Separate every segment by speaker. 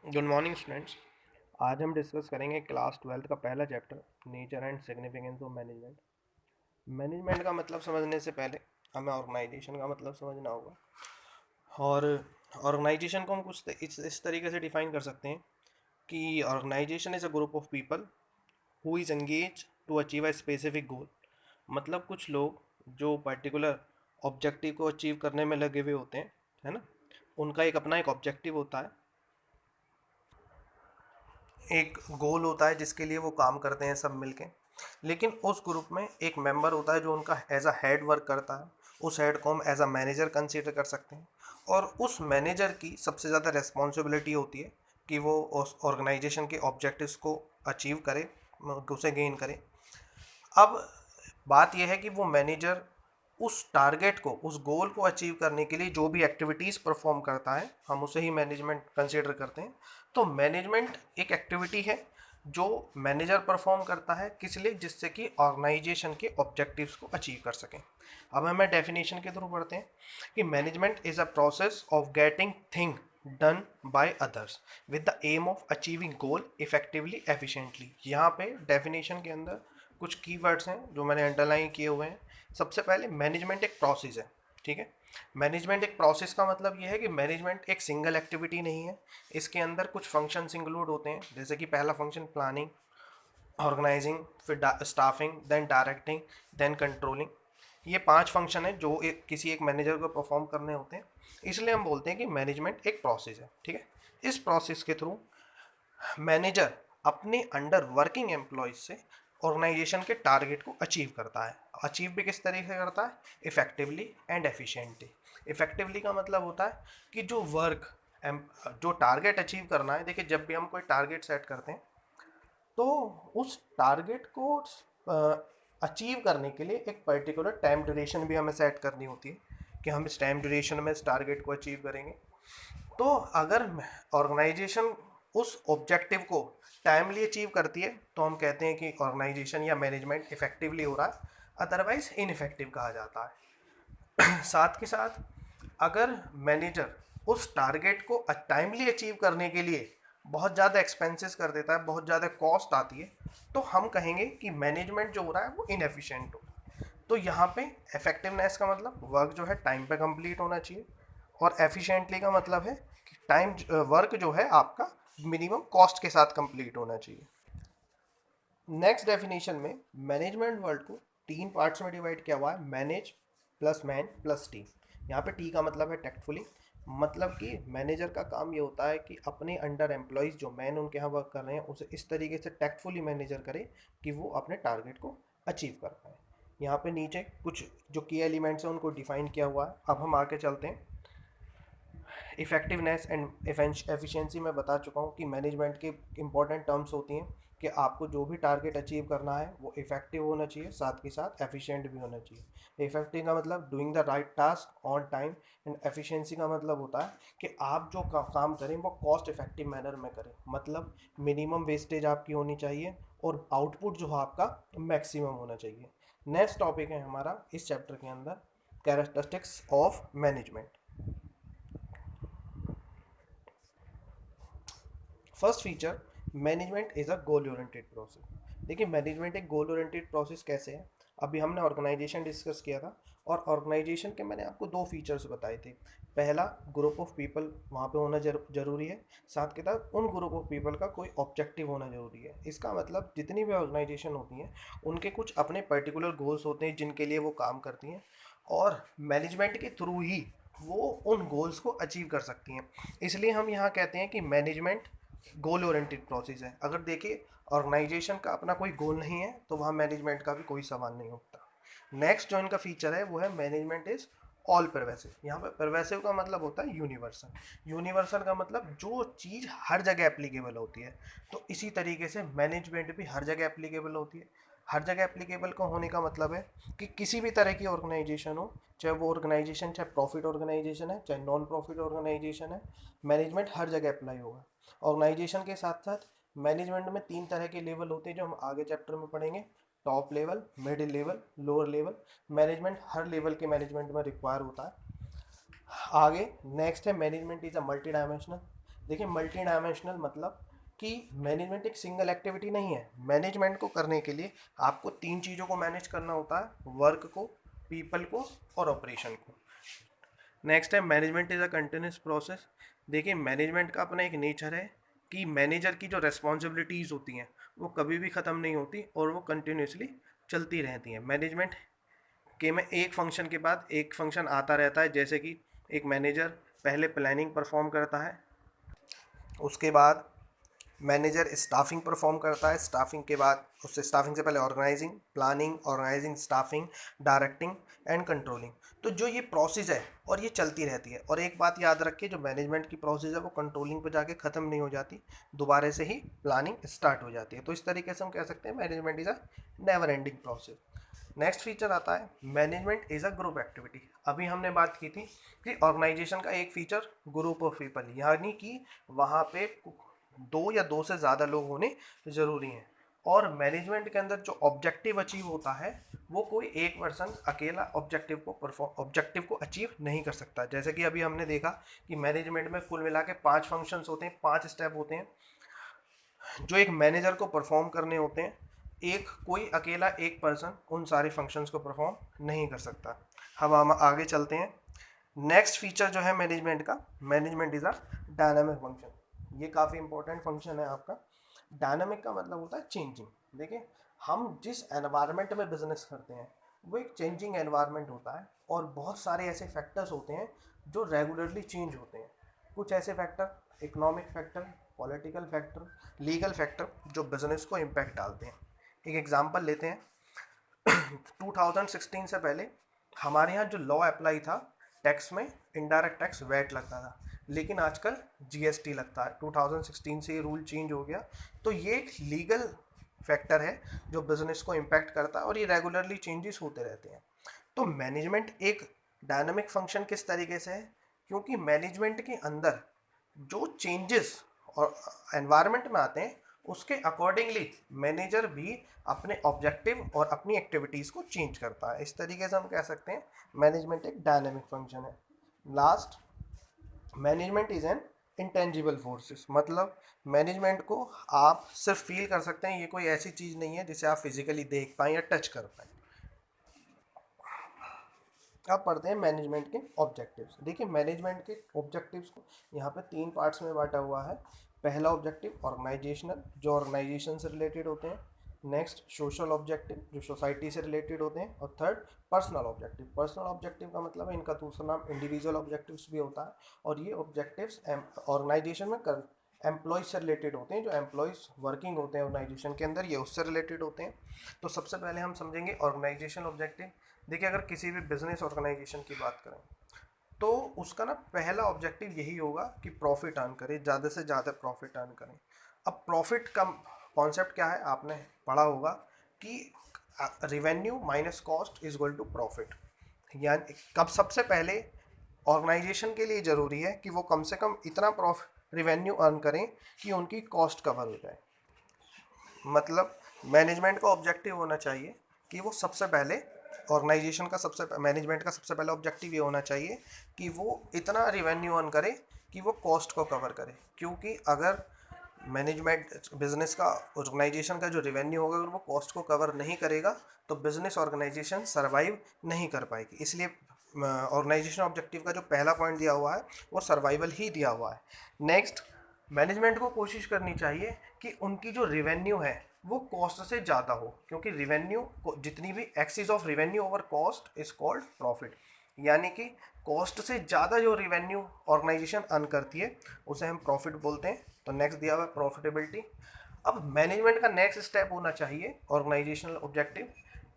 Speaker 1: Good morning students. आज हम discuss करेंगे क्लास 12th का पहला chapter, nature and significance of management. Management का मतलब समझने से पहले हमें ऑर्गेनाइजेशन का मतलब समझना होगा। और ऑर्गेनाइजेशन को हम कुछ इस तरीके से डिफाइन कर सकते हैं कि organisation is a group of people who is engage to achieve a specific goal. मतलब कुछ लोग जो पर्टिकुलर ऑब्जेक्टिव को अचीव करने में लगे हुए होते हैं, है ना। उनका एक अपना एक ऑब्जेक्टिव होता है, एक गोल होता है जिसके लिए वो काम करते हैं सब मिलके। लेकिन उस ग्रुप में एक मेंबर होता है जो उनका एज अ हेड वर्क करता है। उस हेड को हम एज अ मैनेजर कंसीडर कर सकते हैं। और उस मैनेजर की सबसे ज़्यादा रिस्पॉन्सिबिलिटी होती है कि वो उस ऑर्गेनाइजेशन के ऑब्जेक्टिव्स को अचीव करे, उसे गेन करे। अब बात यह है कि वो मैनेजर उस टारगेट को, उस गोल को अचीव करने के लिए जो भी एक्टिविटीज़ परफॉर्म करता है, हम उसे ही मैनेजमेंट कंसीडर करते हैं। तो मैनेजमेंट एक एक्टिविटी है जो मैनेजर परफॉर्म करता है, किस लिए? जिससे कि ऑर्गेनाइजेशन के ऑब्जेक्टिव्स को अचीव कर सकें। अब हमें डेफिनेशन के थ्रू पढ़ते हैं कि management is a process of getting thing done by others with the aim of achieving goal effectively efficiently. यहाँ पे डेफिनेशन के अंदर कुछ कीवर्ड्स हैं जो मैंने अंडरलाइन किए हुए हैं। सबसे पहले मैनेजमेंट एक प्रोसेस है, ठीक है। मैनेजमेंट एक प्रोसेस का मतलब ये है कि मैनेजमेंट एक सिंगल एक्टिविटी नहीं है। इसके अंदर कुछ फंक्शंस इंक्लूड होते हैं, जैसे कि पहला फंक्शन प्लानिंग, ऑर्गेनाइजिंग, फिर staffing, then directing, then controlling. ये 5 फंक्शन है जो किसी एक मैनेजर को परफॉर्म करने होते हैं। इसलिए हम बोलते हैं कि मैनेजमेंट एक प्रोसेस है, ठीक है। इस प्रोसेस के थ्रू मैनेजर अपने अंडर वर्किंग एम्प्लॉयज से ऑर्गेनाइजेशन के टारगेट को अचीव करता है। अचीव भी किस तरीके से करता है? Effectively and efficiently. इफेक्टिवली का मतलब होता है कि जो वर्क, जो टारगेट अचीव करना है। देखिए, जब भी हम कोई टारगेट सेट करते हैं तो उस टारगेट को अचीव करने के लिए एक पर्टिकुलर टाइम ड्यूरेशन भी हमें सेट करनी होती है कि हम इस टाइम ड्यूरेशन में इस टारगेट को अचीव करेंगे। तो अगर ऑर्गेनाइजेशन उस ऑब्जेक्टिव को टाइमली अचीव करती है तो हम कहते हैं कि ऑर्गेनाइजेशन या मैनेजमेंट इफेक्टिवली हो रहा है, अदरवाइज इनइफेक्टिव कहा जाता है। साथ के साथ अगर मैनेजर उस टारगेट को टाइमली अचीव करने के लिए बहुत ज़्यादा एक्सपेंसेस कर देता है, बहुत ज़्यादा कॉस्ट आती है, तो हम कहेंगे कि मैनेजमेंट जो हो रहा है वो इनएफिशिएंट हो। तो यहाँ पे इफेक्टिवनेस का मतलब वर्क जो है टाइम पे कंप्लीट होना चाहिए, और एफिशिएंटली का मतलब है कि टाइम वर्क जो है आपका मिनिमम कॉस्ट के साथ कंप्लीट होना चाहिए। नेक्स्ट डेफिनेशन में मैनेजमेंट वर्ड को 3 पार्ट्स में डिवाइड किया हुआ है, manage plus man plus team. यहाँ पे टी का मतलब है टैक्टफुली। मतलब कि मैनेजर का काम ये होता है कि अपने अंडर एम्प्लॉयज़ जो मैन उनके यहाँ वर्क कर रहे हैं उसे इस तरीके से टैक्टफुली मैनेजर करे कि वो अपने टारगेट को अचीव कर पाए। यहाँ पे नीचे कुछ जो की एलिमेंट्स हैं उनको डिफाइन किया हुआ है। अब हम आगे चलते हैं। इफेक्टिवनेस एंड एफिशिएंसी में बता चुका हूँ कि मैनेजमेंट की इंपॉर्टेंट टर्म्स होती हैं कि आपको जो भी टारगेट अचीव करना है वो इफेक्टिव होना चाहिए, साथ के साथ एफिशिएंट भी होना चाहिए। इफेक्टिव का मतलब doing the right task on time, and efficiency का मतलब होता है कि आप जो काम करें वो कॉस्ट इफेक्टिव मैनर में करें। मतलब मिनिमम वेस्टेज आपकी होनी चाहिए और आउटपुट जो है आपका मैक्सिमम होना चाहिए। नेक्स्ट टॉपिक है हमारा इस चैप्टर के अंदर, characteristics of management. First feature, management is a goal oriented process. देखिए, मैनेजमेंट एक गोल ओरिएंटेड प्रोसेस कैसे है? अभी हमने ऑर्गेनाइजेशन डिस्कस किया था, और ऑर्गेनाइजेशन के मैंने आपको 2 फीचर्स बताए थे। पहला, ग्रुप ऑफ पीपल वहाँ पे होना ज़रूरी है। साथ के साथ उन ग्रुप ऑफ पीपल का कोई ऑब्जेक्टिव होना ज़रूरी है। इसका मतलब जितनी भी ऑर्गेनाइजेशन होती हैं उनके कुछ अपने पर्टिकुलर गोल्स होते हैं जिनके लिए वो काम करती हैं, और मैनेजमेंट के थ्रू ही वो उन गोल्स को अचीव कर सकती हैं। इसलिए हम यहाँ कहते हैं कि मैनेजमेंट गोल ओरिएंटेड प्रोसेस है। अगर देखिए, ऑर्गेनाइजेशन का अपना कोई गोल नहीं है तो वहाँ मैनेजमेंट का भी कोई सवाल नहीं उठता। नेक्स्ट जो इनका फीचर है वो है मैनेजमेंट इज ऑल परवेसिव। यहाँ पर परवेसिव का मतलब होता है यूनिवर्सल। यूनिवर्सल का मतलब जो चीज़ हर जगह एप्लीकेबल होती है। तो इसी तरीके से मैनेजमेंट भी हर जगह एप्लीकेबल होती है। हर जगह एप्लीकेबल का होने का मतलब है कि किसी भी तरह की ऑर्गेनाइजेशन हो, चाहे वो ऑर्गेनाइजेशन चाहे प्रॉफिट ऑर्गेनाइजेशन है चाहे नॉन प्रॉफिट ऑर्गेनाइजेशन है, मैनेजमेंट हर जगह अप्लाई होगा। ऑर्गेनाइजेशन के साथ साथ मैनेजमेंट में 3 तरह के लेवल होते हैं जो हम आगे चैप्टर में पढ़ेंगे। Top level, middle level, lower level. Management हर लेवल के मैनेजमेंट में रिक्वायर होता है। आगे नेक्स्ट है management is a multi dimensional. देखिए मल्टी डायमेंशनल मतलब कि मैनेजमेंट एक सिंगल एक्टिविटी नहीं है। मैनेजमेंट को करने के लिए आपको तीन चीज़ों को मैनेज करना होता है, वर्क को, पीपल को और ऑपरेशन को। नेक्स्ट है management is a continuous process. देखिए मैनेजमेंट का अपना एक नेचर है कि मैनेजर की जो रेस्पॉन्सिबिलिटीज़ होती हैं वो कभी भी ख़त्म नहीं होती और वो कंटिन्यूसली चलती रहती हैं। मैनेजमेंट के में एक फंक्शन के बाद एक फंक्शन आता रहता है, जैसे कि एक मैनेजर पहले प्लानिंग परफॉर्म करता है, उसके बाद मैनेजर स्टाफिंग परफॉर्म करता है, स्टाफिंग के बाद उससे स्टाफिंग से पहले organising, planning, organising, staffing, directing and controlling. तो जो ये प्रोसेस है और ये चलती रहती है। और एक बात याद रखिए, जो मैनेजमेंट की प्रोसेस है वो कंट्रोलिंग पे जाके ख़त्म नहीं हो जाती, दोबारा से ही प्लानिंग स्टार्ट हो जाती है। तो इस तरीके से हम कह सकते हैं management is a never ending process. Next feature आता है management is a group activity. अभी हमने बात की थी कि ऑर्गेनाइजेशन का एक फीचर ग्रुप ऑफ पीपल, यानी कि वहाँ पे दो या दो से ज़्यादा लोग होने ज़रूरी हैं। और मैनेजमेंट के अंदर जो ऑब्जेक्टिव अचीव होता है वो कोई एक पर्सन अकेला ऑब्जेक्टिव को अचीव नहीं कर सकता। जैसे कि अभी हमने देखा कि मैनेजमेंट में कुल मिला के 5 फंक्शंस होते हैं, 5 स्टेप होते हैं जो एक मैनेजर को परफॉर्म करने होते हैं। एक कोई अकेला एक पर्सन उन सारे फंक्शंस को परफॉर्म नहीं कर सकता। हम आगे चलते हैं। नेक्स्ट फीचर जो है मैनेजमेंट का, management is a dynamic function. ये काफ़ी इंपॉर्टेंट फंक्शन है आपका। डायनामिक का मतलब होता है चेंजिंग। देखिए हम जिस एनवायरनमेंट में बिजनेस करते हैं वो एक चेंजिंग एनवायरनमेंट होता है और बहुत सारे ऐसे फैक्टर्स होते हैं जो रेगुलरली चेंज होते हैं। कुछ ऐसे factor economic factor, political factor, legal factor जो बिजनेस को इम्पैक्ट डालते हैं। एक एग्जांपल लेते हैं। 2016 से पहले हमारे यहाँ जो लॉ अप्लाई था, टैक्स में इनडायरेक्ट टैक्स वैट लगता था, लेकिन आजकल जीएसटी लगता है। 2016 से ये रूल चेंज हो गया। तो ये एक लीगल फैक्टर है जो बिजनेस को इम्पैक्ट करता है और ये रेगुलरली चेंजेस होते रहते हैं। तो मैनेजमेंट एक डायनामिक फंक्शन किस तरीके से है, क्योंकि मैनेजमेंट के अंदर जो चेंजेस और एनवायरनमेंट में आते हैं उसके अकॉर्डिंगली मैनेजर भी अपने ऑब्जेक्टिव और अपनी एक्टिविटीज़ को चेंज करता है। इस तरीके से हम कह सकते हैं मैनेजमेंट एक डायनेमिक फंक्शन है। Last, management is an intangible forces. मतलब मैनेजमेंट को आप सिर्फ फील कर सकते हैं, ये कोई ऐसी चीज़ नहीं है जिसे आप फिजिकली देख पाएँ या टच कर पाएँ। अब पढ़ते हैं मैनेजमेंट के ऑब्जेक्टिव्स। देखिए मैनेजमेंट के ऑब्जेक्टिव्स को यहाँ पे 3 पार्ट्स में बांटा हुआ है। पहला ऑब्जेक्टिव ऑर्गेनाइजेशनल, जो ऑर्गेनाइजेशन से रिलेटेड होते हैं। नेक्स्ट सोशल ऑब्जेक्टिव, जो सोसाइटी से रिलेटेड होते हैं। और third personal objective. Personal objective का मतलब है, इनका दूसरा नाम इंडिविजुअल ऑब्जेक्टिव्स भी होता है। और ये ऑब्जेक्टिव्स ऑर्गेनाइजेशन में एम्प्लॉयज से रिलेटेड होते हैं। जो एम्प्लॉयज़ वर्किंग होते हैं ऑर्गेनाइजेशन के अंदर, ये उससे रिलेटेड होते हैं। तो सबसे पहले हम समझेंगे ऑर्गेनाइजेशन ऑब्जेक्टिव। देखिए अगर किसी भी बिजनेस ऑर्गेनाइजेशन की बात करें तो उसका ना पहला ऑब्जेक्टिव यही होगा कि प्रॉफिट अर्न करें, ज़्यादा से ज़्यादा प्रॉफिट अर्न करें। अब प्रॉफिट का कॉन्सेप्ट क्या है, आपने पढ़ा होगा कि revenue minus cost is equal to profit. यानी कब सबसे पहले ऑर्गेनाइजेशन के लिए ज़रूरी है कि वो कम से कम इतना प्रॉफिट रिवेन्यू अर्न करें कि उनकी कॉस्ट कवर हो जाए। मतलब मैनेजमेंट का ऑब्जेक्टिव होना चाहिए कि वो सबसे पहले ऑर्गेनाइजेशन का मैनेजमेंट का सबसे पहला ऑब्जेक्टिव ये होना चाहिए कि वो इतना रिवेन्यू अर्न करे कि वो कॉस्ट को कवर करे। क्योंकि अगर मैनेजमेंट बिजनेस का ऑर्गेनाइजेशन का जो रिवेन्यू होगा अगर वो कॉस्ट को कवर नहीं करेगा तो बिजनेस ऑर्गेनाइजेशन सर्वाइव नहीं कर पाएगी। इसलिए ऑर्गेनाइजेशन ऑब्जेक्टिव का जो पहला पॉइंट दिया हुआ है वो सर्वाइवल ही दिया हुआ है। नेक्स्ट, मैनेजमेंट को कोशिश करनी चाहिए कि उनकी जो रिवेन्यू है वो कॉस्ट से ज़्यादा हो, क्योंकि रिवेन्यू जितनी भी axis of revenue over cost is called profit. यानी कि कॉस्ट से ज़्यादा जो रिवेन्यू ऑर्गेनाइजेशन अर्न करती है उसे हम प्रॉफिट बोलते हैं। तो नेक्स्ट दिया हुआ है प्रॉफिटेबिलिटी। अब मैनेजमेंट का नेक्स्ट स्टेप होना चाहिए ऑर्गेनाइजेशनल ऑब्जेक्टिव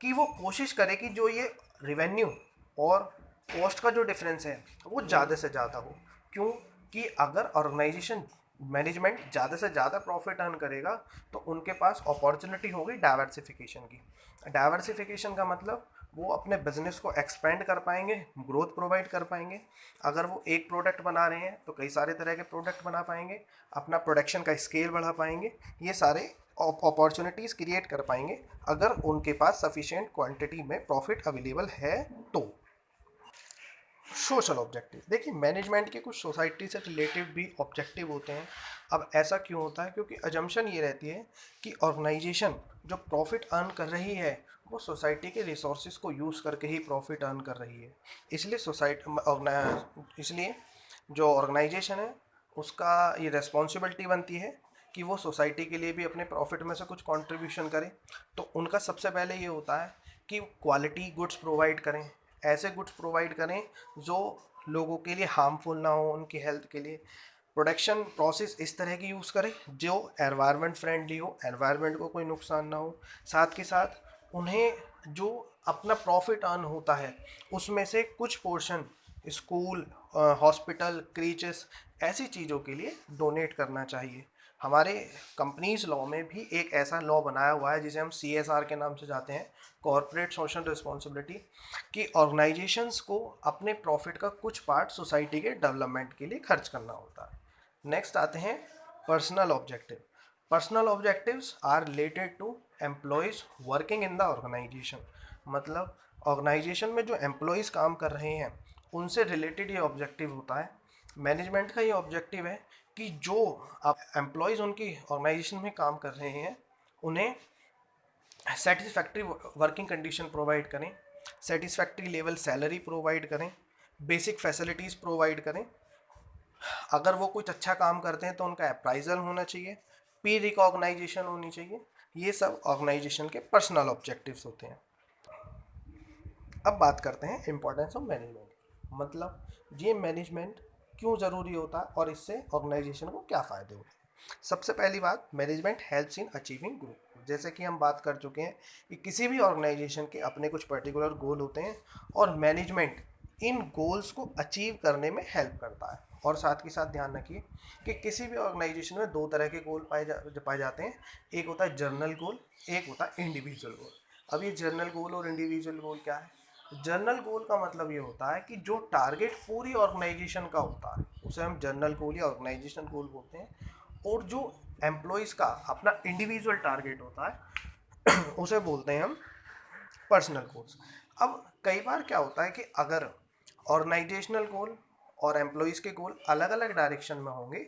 Speaker 1: कि वो कोशिश करे कि जो ये रिवेन्यू और कॉस्ट का जो डिफरेंस है वो ज़्यादा से ज़्यादा हो। क्यों कि अगर ऑर्गेनाइजेशन मैनेजमेंट ज़्यादा से ज़्यादा प्रॉफिट अर्न करेगा तो उनके पास अपॉर्चुनिटी होगी डाइवर्सिफिकेशन की। डाइवर्सिफिकेशन का मतलब वो अपने बिजनेस को एक्सपेंड कर पाएंगे, ग्रोथ प्रोवाइड कर पाएंगे। अगर वो एक प्रोडक्ट बना रहे हैं तो कई सारे तरह के प्रोडक्ट बना पाएंगे, अपना प्रोडक्शन का स्केल बढ़ा पाएंगे। ये सारे अपॉर्चुनिटीज़ क्रिएट कर पाएंगे अगर उनके पास सफिशिएंट क्वांटिटी में प्रॉफिट अवेलेबल है तो। सोशल ऑब्जेक्टिव, देखिए मैनेजमेंट के कुछ सोसाइटी से रिलेटेड भी ऑब्जेक्टिव होते हैं। अब ऐसा क्यों होता है? क्योंकि अजम्पशन ये रहती है कि ऑर्गेनाइजेशन जो प्रॉफिट अर्न कर रही है वो सोसाइटी के रिसोर्सेज को यूज़ करके ही प्रॉफिट अर्न कर रही है। इसलिए इसलिए जो ऑर्गेनाइजेशन है उसका ये रेस्पॉन्सिबिलिटी बनती है कि वो सोसाइटी के लिए भी अपने प्रॉफिट में से कुछ कंट्रीब्यूशन करें। तो उनका सबसे पहले ये होता है कि क्वालिटी गुड्स प्रोवाइड करें, ऐसे गुड्स प्रोवाइड करें जो लोगों के लिए हार्मफुल ना हो, उनकी हेल्थ के लिए। प्रोडक्शन प्रोसेस इस तरह की यूज़ करें जो एनवायरनमेंट फ्रेंडली हो, एनवायरनमेंट को कोई नुकसान ना हो। साथ के साथ उन्हें जो अपना प्रॉफिट अर्न होता है उसमें से कुछ पोर्शन स्कूल, हॉस्पिटल, क्रीचेस ऐसी चीज़ों के लिए डोनेट करना चाहिए। हमारे कंपनीज लॉ में भी एक ऐसा लॉ बनाया हुआ है जिसे हम CSR के नाम से जाते हैं, कॉरपोरेट सोशल रिस्पॉन्सिबिलिटी, कि ऑर्गेनाइजेशंस को अपने प्रॉफिट का कुछ पार्ट सोसाइटी के डेवलपमेंट के लिए खर्च करना होता है। नेक्स्ट आते हैं personal objective. Personal objectives are related to employees working in the organisation. मतलब ऑर्गेनाइजेशन में जो एम्प्लॉयज़ काम कर रहे हैं उनसे रिलेटेड ये ऑब्जेक्टिव होता है। मैनेजमेंट का ये ऑब्जेक्टिव है कि जो आप एम्प्लॉयज़ उनकी ऑर्गेनाइजेशन में काम कर रहे हैं उन्हें सेटिस्फैक्ट्री वर्किंग कंडीशन प्रोवाइड करें, सेटिस्फैक्ट्री लेवल सैलरी प्रोवाइड करें, बेसिक फैसिलिटीज़ प्रोवाइड करें। अगर वो कुछ अच्छा काम करते हैं तो उनका अप्राइजल होना चाहिए, पी रिकॉग्नाइजेशन होनी चाहिए। ये सब ऑर्गेनाइजेशन के पर्सनल ऑब्जेक्टिव्स होते हैं। अब बात करते हैं इम्पोर्टेंस ऑफ मैनेजमेंट, मतलब ये मैनेजमेंट क्यों ज़रूरी होता है और इससे ऑर्गेनाइजेशन को क्या फ़ायदे होते हैं। सबसे पहली बात, management helps in achieving growth. जैसे कि हम बात कर चुके हैं कि किसी भी ऑर्गेनाइजेशन के अपने कुछ पर्टिकुलर गोल होते हैं और मैनेजमेंट इन गोल्स को अचीव करने में हेल्प करता है। और साथ के साथ ध्यान रखिए कि किसी भी ऑर्गेनाइजेशन में दो तरह के गोल पाए जाते हैं। एक होता है जर्नल गोल, एक होता है इंडिविजुअल गोल। अब ये जर्नल गोल और इंडिविजुअल गोल क्या है? जर्नल गोल का मतलब ये होता है कि जो टारगेट पूरी ऑर्गेनाइजेशन का होता है उसे हम जर्नल गोल या ऑर्गेनाइजेशन गोल बोलते हैं। और जो एम्प्लॉयज़ का अपना इंडिविजुअल टारगेट होता है उसे बोलते हैं हम पर्सनल गोल्स। अब कई बार क्या होता है कि अगर ऑर्गेनाइजेशनल गोल और एम्प्लॉयज़ के गोल अलग अलग डायरेक्शन में होंगे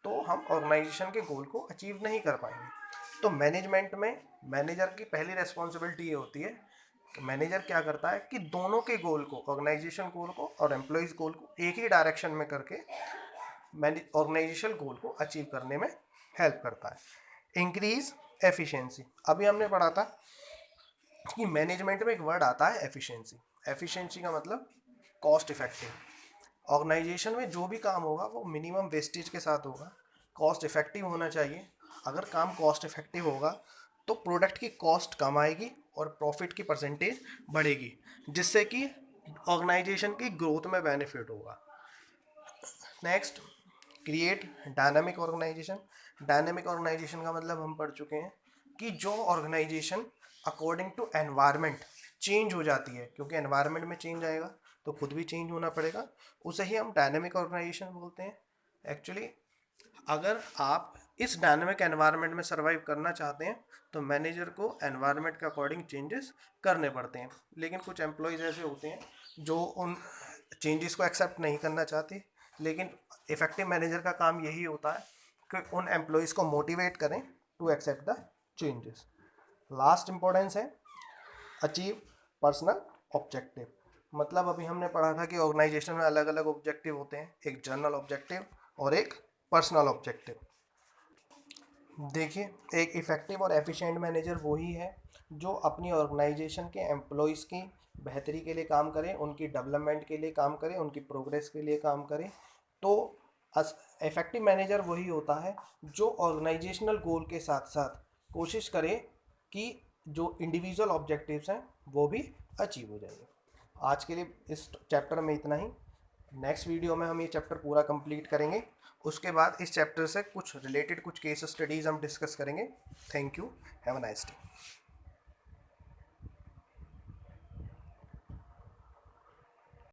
Speaker 1: तो हम ऑर्गेनाइजेशन के गोल को अचीव नहीं कर पाएंगे। तो मैनेजमेंट में मैनेजर की पहली रिस्पॉन्सिबिलिटी ये होती है कि मैनेजर क्या करता है कि दोनों के गोल को, ऑर्गेनाइजेशन गोल को और एम्प्लॉयज़ गोल को एक ही डायरेक्शन में करके ऑर्गेनाइजेशन गोल को अचीव करने में हेल्प करता है। इंक्रीज एफिशिएंसी, अभी हमने पढ़ा था कि मैनेजमेंट में एक वर्ड आता है एफिशिएंसी। एफिशिएंसी का मतलब कॉस्ट इफेक्टिव। ऑर्गेनाइजेशन में जो भी काम होगा वो मिनिमम वेस्टेज के साथ होगा, कॉस्ट इफेक्टिव होना चाहिए। अगर काम कॉस्ट इफेक्टिव होगा तो प्रोडक्ट की कॉस्ट कम आएगी और प्रॉफिट की परसेंटेज बढ़ेगी, जिससे कि ऑर्गेनाइजेशन की ग्रोथ में बेनिफिट होगा। Next, create dynamic organisation. Dynamic organisation का मतलब हम पढ़ चुके हैं कि जो organisation according to environment change हो जाती है, क्योंकि एनवायरनमेंट में चेंज आएगा तो खुद भी चेंज होना पड़ेगा, उसे ही हम डायनामिक ऑर्गेनाइजेशन बोलते हैं। एक्चुअली अगर आप इस डायनामिक एनवायरनमेंट में सर्वाइव करना चाहते हैं तो मैनेजर को एनवायरनमेंट के अकॉर्डिंग चेंजेस करने पड़ते हैं। लेकिन कुछ एम्प्लॉयज़ ऐसे होते हैं जो उन चेंजेस को एक्सेप्ट नहीं करना चाहते। लेकिन इफेक्टिव मैनेजर का काम यही होता है कि उन एम्प्लॉयज़ को मोटिवेट करें to accept the changes. Last importance है अचीव पर्सनल ऑब्जेक्टिव। मतलब अभी हमने पढ़ा था कि ऑर्गेनाइजेशन में अलग अलग ऑब्जेक्टिव होते हैं, एक जनरल ऑब्जेक्टिव और एक पर्सनल ऑब्जेक्टिव। देखिए, एक इफ़ेक्टिव और एफिशिएंट मैनेजर वही है जो अपनी ऑर्गेनाइजेशन के एम्प्लॉयज़ की बेहतरी के लिए काम करे, उनकी डेवलपमेंट के लिए काम करे, उनकी प्रोग्रेस के लिए काम करे। तो इफ़ेक्टिव मैनेजर वही होता है जो ऑर्गेनाइजेशनल गोल के साथ साथ कोशिश करे कि जो इंडिविजुअल ऑब्जेक्टिव्स हैं वो भी अचीव हो जाएंगे। आज के लिए इस चैप्टर में इतना ही। नेक्स्ट वीडियो में हम ये चैप्टर पूरा कंप्लीट करेंगे। उसके बाद इस चैप्टर से कुछ रिलेटेड कुछ केस स्टडीज़ हम डिस्कस करेंगे। Thank you, have a nice day.